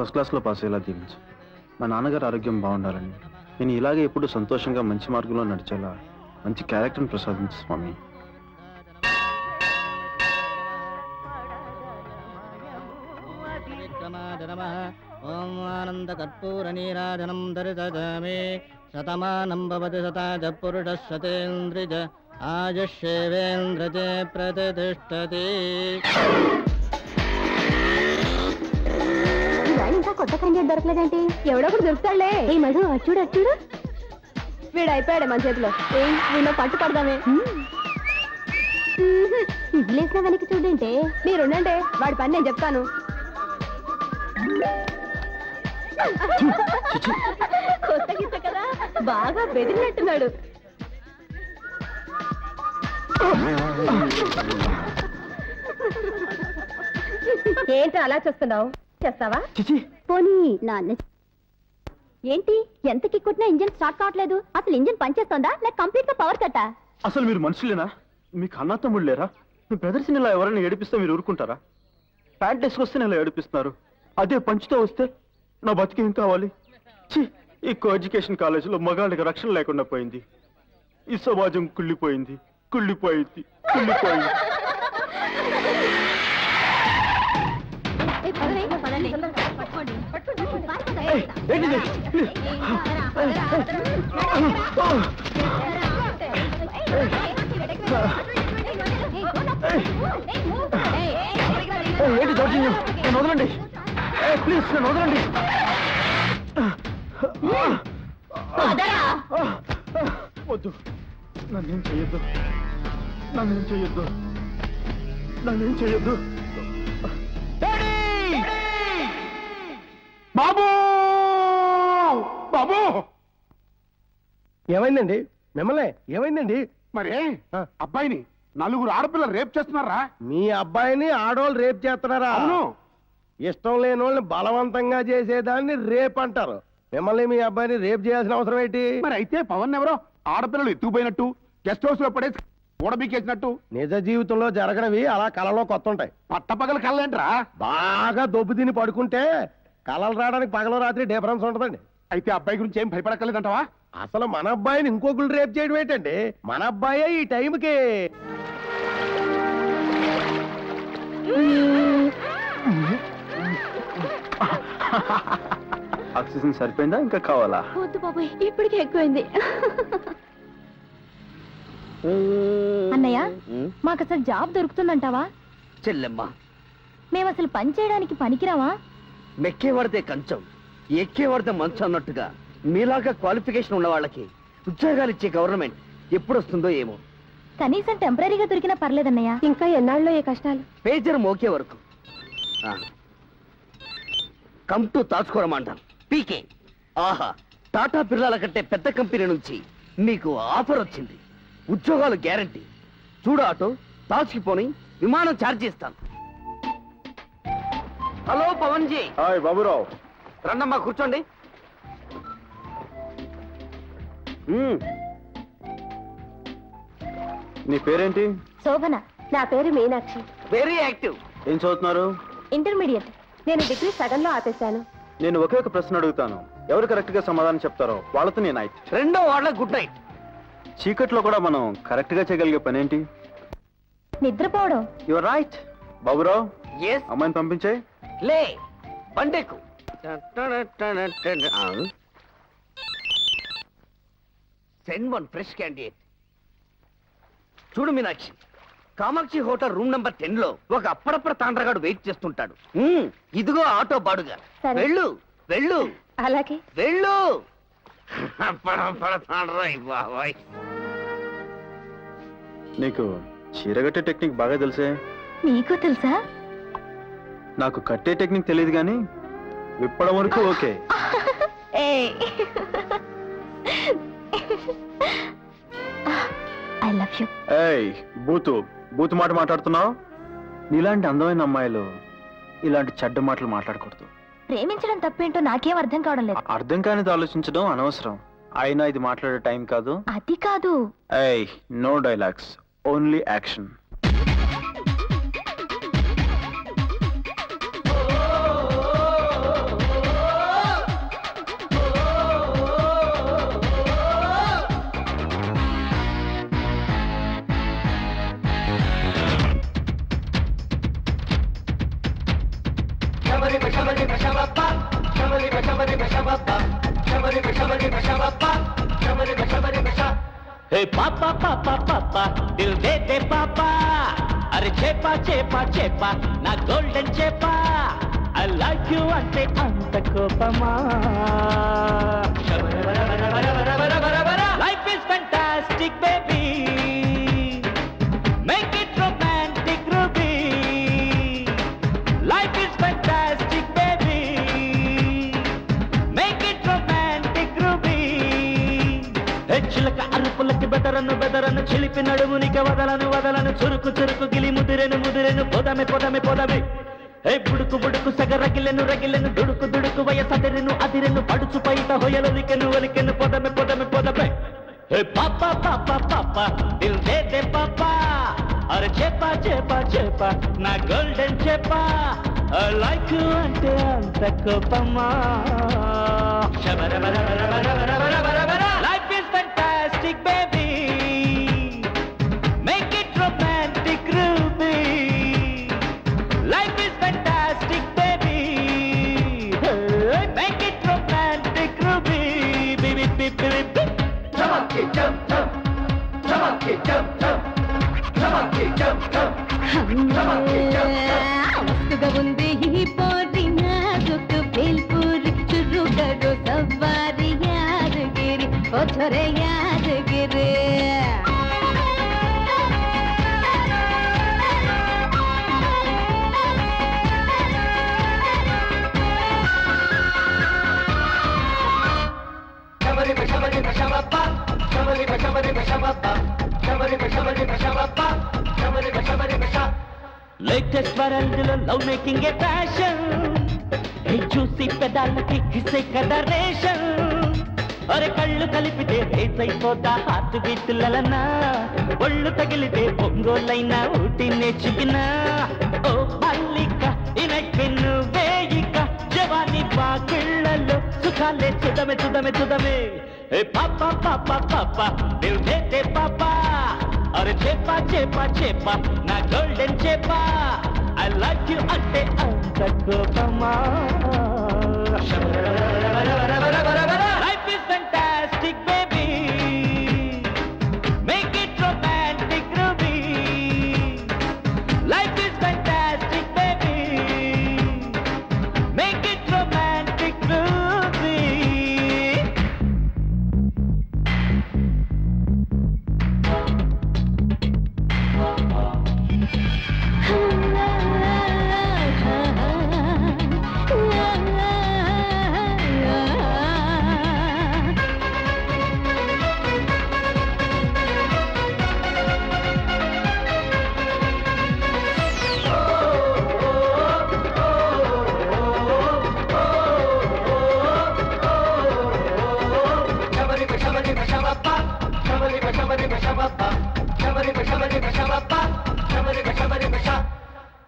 First క్లాస్లో pass అయ్యేలా దీవించు. మా నాన్నగారు ఆరోగ్యం బాగుండాలని, నేను ఇలాగే ఎప్పుడు సంతోషంగా మంచి మార్గంలో నడిచేలా మంచి క్యారెక్టర్ని ప్రసాదించు స్వామి. ఓం ఆనంద కర్పూర నీరాజనం దర్శయామి. శతమానం భవతి శతాజ పురుష శతేంద్రిజ ఆయుష్యేవేంద్రజే ప్రతిష్టతి. ఇంకా కొత్త క్యాండిడేట్ దొరకలేదేంటి? ఎవడో ఒకటి దొరుకుతాడులే. ఏ మధు, అచ్చుడు అచ్చుడు, వీడు అయిపోయాడు మన చేతిలో. వీళ్ళు పట్టు పడదామే. ఇదిలేసిన వెనక్కి చూడంటే. మీరుండండి, వాడి పని నేను చెప్తాను. కొత్త గిత్త కదా, బాగా బెదిరినట్టున్నాడు. ఏంటి అలా చూస్తున్నావు? చేస్తావా? పోనీ నాన్న. ఏంటి ఎంతకి కొట్టినా ఇంజిన్ స్టార్ట్ కావట్లేదు? అసలు ఇంజిన్ పనిచేస్తుందా లేక కంప్లీట్ గా పవర్ కట్టా? అసలు మీరు మనుషులేనా? మీకు అన్న తమ్ముడు లేరా? మీ బ్రదర్స్ ఇలా ఎవరైనా ఏడిపిస్తే మీరు ఊరుకుంటారా? ప్యాంట్ వేసుకొస్తే ఇలా ఏడిపిస్తున్నారు, అదే పంచుతో వస్తే నా బతికి ఏం కావాలి? ఈ కో ఎడ్యుకేషన్ కాలేజీలో మగాళ్ళకి రక్షణ లేకుండా పోయింది. ఈ సమాజం కుళ్ళిపోయింది, కుళ్ళిపోయింది, కుళ్ళిపోయింది. ఏంటి దౌర్జన్యం? నన్ను వదలండి ప్లీజ్, నన్ను వదలండి. వద్దు, నన్నేం చెయ్యొద్దు, నన్నేం చెయ్యొద్దు, నన్నేం చెయ్యొద్దు. బాబు, బాబు. ఏమైందండి? మిమ్మల్ని ఏమైందండి? మరి అబ్బాయిని నలుగురు ఆడపిల్లలు రేప్ చేస్తున్నారా? మీ అబ్బాయిని ఆడోళ్ళు రేప్ చేస్తున్నారా? అవును. ఇష్టం లేని వాళ్ళని బలవంతంగా చేసేదాన్ని రేప్ అంటారు. మిమ్మల్ని మీ అబ్బాయిని రేప్ చేయాల్సిన అవసరం ఏంటి? మరి అయితే పవన్ ఎవరో ఆడపిల్లలు ఎత్తుకుపోయినట్టు, గెస్ట్ హౌస్ లో పడేసి ఊడబీకేసినట్టు నిజ జీవితంలో జరగనివి అలా కళలో కొత్త ఉంటాయి. పట్టపగల కళ్ళేంట్రా? బాగా దొబ్బు తిని పడుకుంటే కళలు రావడానికి పగల రాత్రి డిఫరెన్స్ ఉంటుందండి. అయితే అబ్బాయి గురించి ఏం భయపడక్కర్లేదంటావా? అసలు మన అబ్బాయిని ఇంకొకరు రేప్ చేయడం ఏంటండి? మన అబ్బాయే ఈ టైంకి ఆక్సిజన్ సరిపోయిందా, ఇంకా కావాలా? వద్దు బాబాయ్, ఇప్పటికే ఎక్కువైంది. అన్నయ్య, మాకు అసలు జాబ్ దొరుకుతుందంటావా? చెల్లెమ్మా, మేము అసలు పని చేయడానికి పనికిరావా? మెక్కేవాడితే కంచం, ఎక్కేవాడితే మంచం అన్నట్టుగా మీలాగా క్వాలిఫికేషన్ ఉన్న వాళ్ళకి ఉద్యోగాలు ఇచ్చే గవర్నమెంట్ ఎప్పుడు వస్తుందో ఏమో. కనీసం టెంపరీగా దొరికినా పర్లేదన్నయ్య. ఇంకా ఎన్నాళ్ళలో ఏ కష్టాలు. పేజర్ మోకే వరకు కమ్ టు తాచుకోరమంటాం పీకే. ఆహా, టాటా బిర్లాల కంటే పెద్ద కంపెనీ నుంచి మీకు ఆఫర్ వచ్చింది. ఉద్యోగాలు గ్యారంటీ. చూడు ఆటో, తాచుకుపోని విమానం ఛార్జ్ చేస్తాను. హలో పవన్ జీ. హాయ్ బాబురావు. రండమ్మా, కూర్చోండి. నీ పేరేంటి? శోభన. నా పేరు మీనాక్షి. Very active. ఏం చదువుతున్నారు? ఇంటర్మీడియట్. నేను డిగ్రీ సగంలో ఆపేశాను. నేను ఒకే ఒక ప్రశ్న అడుగుతాను, ఎవరు కరెక్ట్ గా సమాధానం చెప్తారో వాళ్ళతో నేను నైట్. రెండో వాళ్ళ గుడ్ నైట్. చీకట్లో కూడా మనం కరెక్ట్ గా చేయగలిగే పని ఏంటి? నిద్రపోవడం. Your right. బాబురావు, ఎస్. అమ్మాయిని పంపించే. లే బండెక్కు. Send one fresh candidate. చూడు Meenakshi, Kamakshi hotel room number 10 లో ఒక అప్పుడప్పుడు తాండ్రగాడు వెయిట్ చేస్తుంటాడు. ఇదిగో ఆటో బాడుగా. సరే. వెళ్ళు వెళ్ళు. అలాగే. వెళ్ళు. నీకు చీరగట్టే టెక్నిక్ బాగా తెలుసే. నీకు తెలుసా? నాకు కట్టే టెక్నిక్ తెలియదు కానీ విప్పడం వరకు ఓకే. I love you. ఏయ్, బూతు మాట మాట్లాడుతున్నావు. నీలాంటి అందమైన అమ్మాయిలు ఇలాంటి చెడ్డ మాటలు మాట్లాడకూడదు. ప్రేమించడం తప్పేంటో నాకేం అర్థం కావడం లేదు. అర్థం కానిది ఆలోచించడం అనవసరం. అయినా ఇది మాట్లాడే టైం కాదు. అది కాదు. ఏయ్, నో డైలాగ్స్, ఓన్లీ యాక్షన్. హే పాపా పాపా పాపా దిల్ దే దే పాపా అరే చేపా చేపా చేపా నా గోల్డెన్ చేపా ఐ లైక్ యు అంటే అంత కోపమా life is fantastic baby make it romantic Ruby life is fantastic baby make it romantic ruby చిలక అరుపులకి బెదరను చిలిపి నడుమునిక వదలను చురుకు చురుకు గిలి ముదిరెను పొదమే హే బుడుకు సగరగిలెను దుడుకు వయసదిరెను అదిరెను పడుచు పైట ఒలికెను పొదమే హే పాపా పాపా పాపా దిల్ దే దే పాపా అరే చేపా నా గోల్డెన్ చేపా లైక్ యు అంటే అంత కోపమా life is fantastic baby make it romantic Ruby life is fantastic baby make it romantic ruby మస్తుగా ఉంది ఈ పోరి నాజుకు బేల్పూరి చురుగడు సవ్వారి యాదగిరి ఓ చొరే యాదగిరి లేటెస్ట్ వరల్డ్ లో లవ్ మేకింగ్ ఏ ఫ్యాషన్ చూసి పెదాలకి కిసే కదా రేషన్ అరే కళ్ళు కలిపితే రేస్ అయిపోతా హార్ట్ బీట్లన్నా ఒళ్ళు తగిలితే పొంగోలైనా ఊటినే చికినా ఓ మల్లిక ఇనక్కిన్ను వేయిక జవాని బాకిళ్ళలో సుఖాలే చుదమే ఏ పాపా పాపా పాపా దిల్ దే దే పాపా అరే చేపా నా గోల్డెన్ చేపా ఐ లైక్ యు అంటే అంత కోపమా life is fantastic baby make it romantic Ruby life is fantastic baby make it romantic Ruby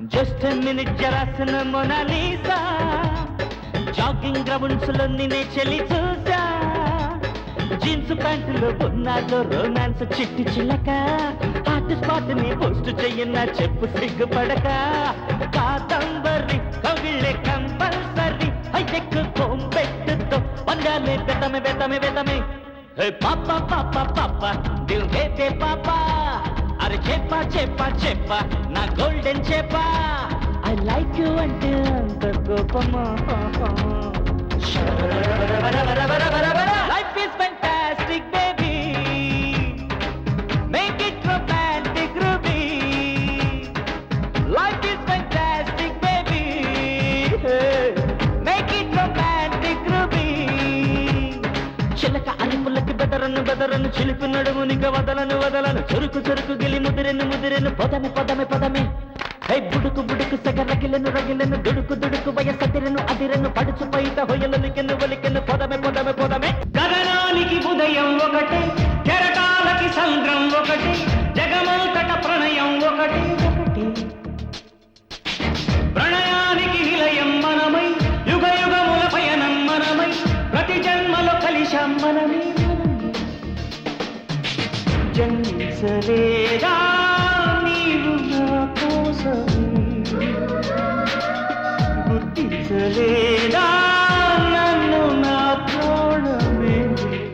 just minute జరాసిన మొనాలీసా జాగింగ్ గ్రౌండ్స్ లో నిన్నే చెల్లి చూసా జీన్స్ ప్యాంటులో ఉన్నాలో రొమాన్స్ చిట్టి చిల్లక హాట్ స్పాట్ ని పోస్ట్ చెయ్యన్నా చెప్పు సిగ్గుపడక కాదంబరి కవిళ్ళే కంపల్సరీ హైటెక్ కోంబెట్టుతో పండాలే బెతమే హే పాపా పాపా పాపా దిల్ దే దే పాపా అరే చేపా నా గోల్డెన్ చేపా ఐ లైక్ యు అంటే అంత కోపమా life is fantastic baby make it romantic Ruby life is fantastic baby make it romantic ruby చిలక అరుపులకి బెదరను చిలిపి నడుమునిక వదలను చురుకు గిలి ముదిరెను పొదమే హై బుడుకు సగరగిలెను దుడుకు వయసదిరెను అదిరెను పడుచు పైట ఒలికెను పొదమే గగనానికి ఉదయం ఒకటే కెరటాలకి సంద్రం ఒకటే జగమంతట ప్రణయం ఒకటే ప్రణయానికి నిలయం మనమై యుగముల పయనం మనమై ప్రతి జన్మలో కలిశాం మనమే జన్మించలేదా నీవు